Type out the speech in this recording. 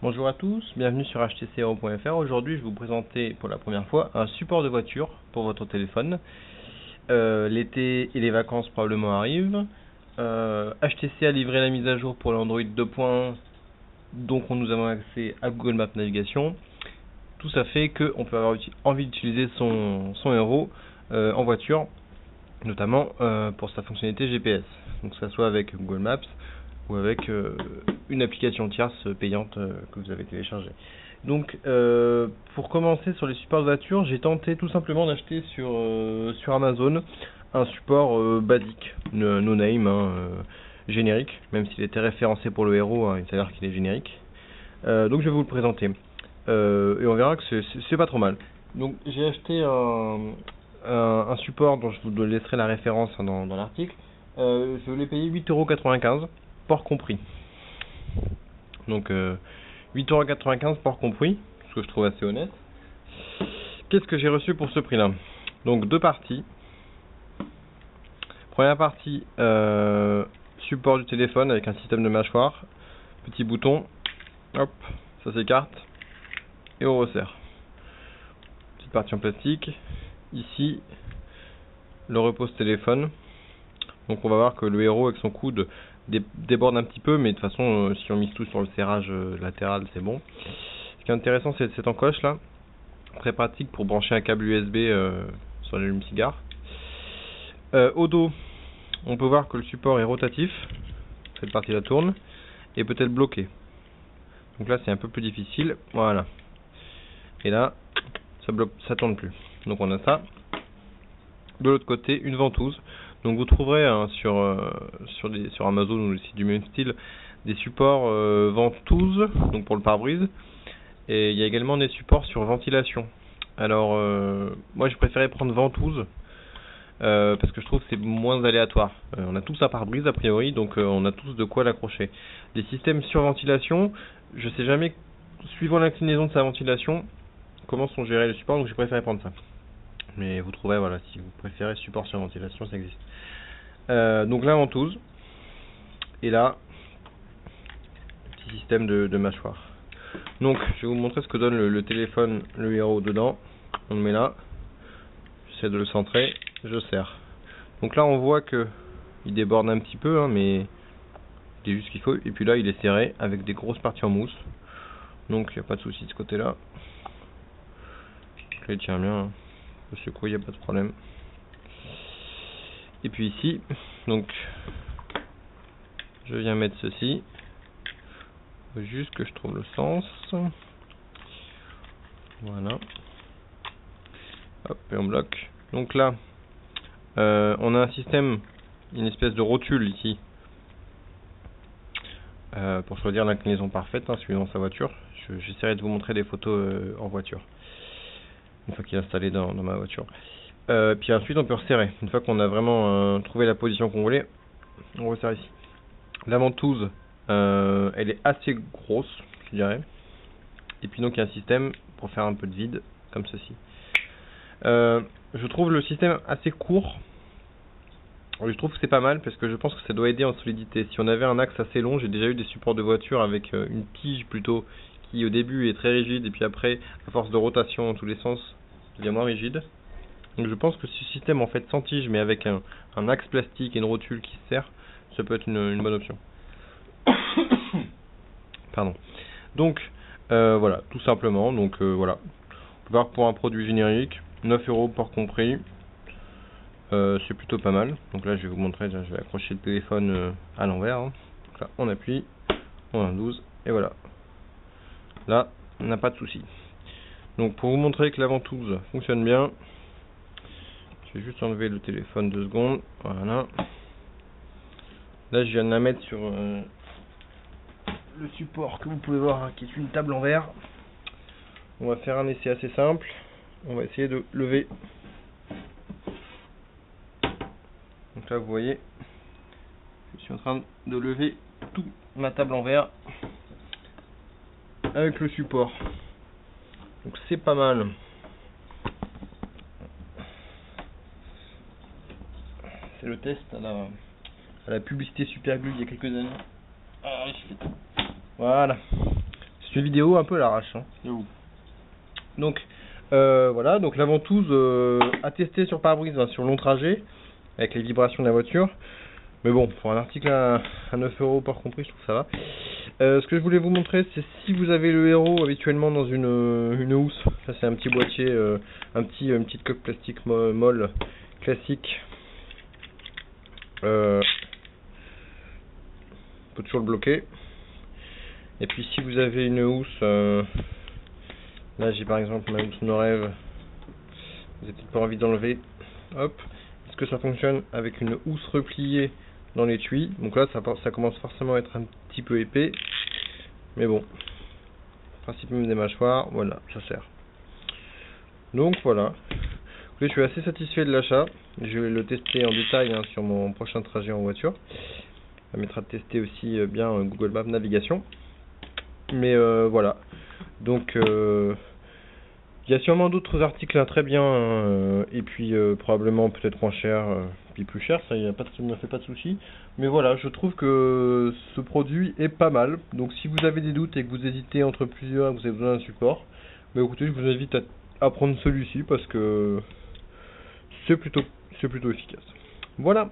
Bonjour à tous, bienvenue sur htchero.fr. Aujourd'hui, je vais vous présenter pour la première fois un support de voiture pour votre téléphone. L'été et les vacances probablement arrivent. HTC a livré la mise à jour pour l'Android 2.1, donc nous avons accès à Google Maps Navigation. Tout ça fait qu'on peut avoir envie d'utiliser son héros en voiture, notamment pour sa fonctionnalité GPS. Donc que ça soit avec Google Maps ou avec une application tierce payante que vous avez téléchargée. Donc pour commencer sur les supports de voiture, j'ai tenté tout simplement d'acheter sur Amazon un support basique, no name, générique, même s'il était référencé pour le héros, il s'avère qu'il est générique. Donc je vais vous le présenter. Et on verra que c'est pas trop mal. Donc j'ai acheté un support dont je vous laisserai la référence dans l'article. Je l'ai payé 8,95 €, port compris. Donc 8,95 € port compris, ce que je trouve assez honnête. Qu'est-ce que j'ai reçu pour ce prix-là? Donc deux parties. Première partie, support du téléphone avec un système de mâchoire, petit bouton, hop, ça s'écarte et on resserre. Petite partie en plastique. Ici, le repose téléphone. Donc on va voir que le héros avec son coude déborde un petit peu, mais de toute façon si on mise tout sur le serrage latéral, c'est bon. Ce qui est intéressant, c'est cette encoche là, très pratique pour brancher un câble USB sur l'allume-cigare. Au dos, on peut voir que le support est rotatif, cette partie là tourne, et peut être bloqué. Donc là c'est un peu plus difficile, voilà. Et là, ça tourne plus. Donc on a ça. De l'autre côté, une ventouse. Donc vous trouverez sur Amazon ou le site du même style des supports ventouse, donc pour le pare-brise, et il y a également des supports sur ventilation. Alors moi je préférais prendre ventouse parce que je trouve que c'est moins aléatoire. On a tous un pare-brise a priori, donc on a tous de quoi l'accrocher. Les systèmes sur ventilation, je sais jamais, suivant l'inclinaison de sa ventilation, comment sont gérés les supports, donc j'ai préféré prendre ça. Mais vous trouverez, voilà, si vous préférez support sur ventilation, ça existe. Donc la ventouse, et là, petit système de mâchoire. Donc je vais vous montrer ce que donne le téléphone, le héros dedans. On le met là, j'essaie de le centrer, je serre. Donc là on voit que il déborde un petit peu, mais il est juste ce qu'il faut. Et puis là il est serré avec des grosses parties en mousse. Donc il n'y a pas de souci de ce côté là. Il tient bien, je secoue, il n'y a pas de problème. Et puis ici, donc je viens mettre ceci. Faut juste que je trouve le sens. Voilà. Hop, et on bloque. Donc là, on a un système, une espèce de rotule ici, pour choisir l'inclinaison parfaite, suivant sa voiture. J'essaierai de vous montrer des photos en voiture, une fois qu'il est installé dans ma voiture. Puis ensuite on peut resserrer. Une fois qu'on a vraiment trouvé la position qu'on voulait, on resserre ici. La ventouse, elle est assez grosse, je dirais. Et puis donc il y a un système pour faire un peu de vide, comme ceci. Je trouve le système assez court. Je trouve que c'est pas mal parce que je pense que ça doit aider en solidité. Si on avait un axe assez long, j'ai déjà eu des supports de voiture avec une tige plutôt qui au début est très rigide et puis après, à force de rotation dans tous les sens, devient moins rigide. Donc je pense que ce système en fait sans tige mais avec un axe plastique et une rotule qui se serre, ça peut être une bonne option. Pardon. Donc voilà, tout simplement. Donc voilà. On peut voir pour un produit générique, 9 € port compris. C'est plutôt pas mal. Donc là je vais vous montrer, je vais accrocher le téléphone à l'envers. Donc là on appuie, on a un 12 et voilà. Là on n'a pas de souci. Donc pour vous montrer que la ventouse fonctionne bien, je vais juste enlever le téléphone 2 secondes. Voilà. Là je viens de la mettre sur le support que vous pouvez voir qui est une table en verre. On va faire un essai assez simple. On va essayer de lever. Donc là vous voyez, je suis en train de lever toute ma table en verre avec le support. Donc c'est pas mal. C'est le test à la publicité Superglue il y a quelques années. Voilà. C'est une vidéo un peu à l'arrache. Hein. Donc voilà, donc la ventouse à tester sur pare-brise sur long trajet, avec les vibrations de la voiture. Mais bon, pour un article à 9 € par compris, je trouve que ça va. Ce que je voulais vous montrer, c'est si vous avez le Hero habituellement dans une housse. Ça c'est un petit boîtier, une petite coque plastique molle classique. On peut toujours le bloquer. Et puis si vous avez une housse, là j'ai par exemple ma housse Norev, vous n'avez peut-être pas envie d'enlever. Hop, est-ce que ça fonctionne avec une housse repliée dans l'étui? Donc là ça commence forcément à être un petit peu épais, mais bon, principe même des mâchoires, voilà, ça sert. Donc voilà, je suis assez satisfait de l'achat. Je vais le tester en détail hein, sur mon prochain trajet en voiture. Ça permettra de tester aussi bien Google Maps navigation. Mais voilà, donc il y a sûrement d'autres articles hein, très bien et puis probablement peut-être moins cher puis plus cher, ça ne me fait pas de soucis. Mais voilà, je trouve que ce produit est pas mal. Donc si vous avez des doutes et que vous hésitez entre plusieurs et que vous avez besoin d'un support, bah écoutez, je vous invite à prendre celui-ci parce que c'est plutôt efficace. Voilà.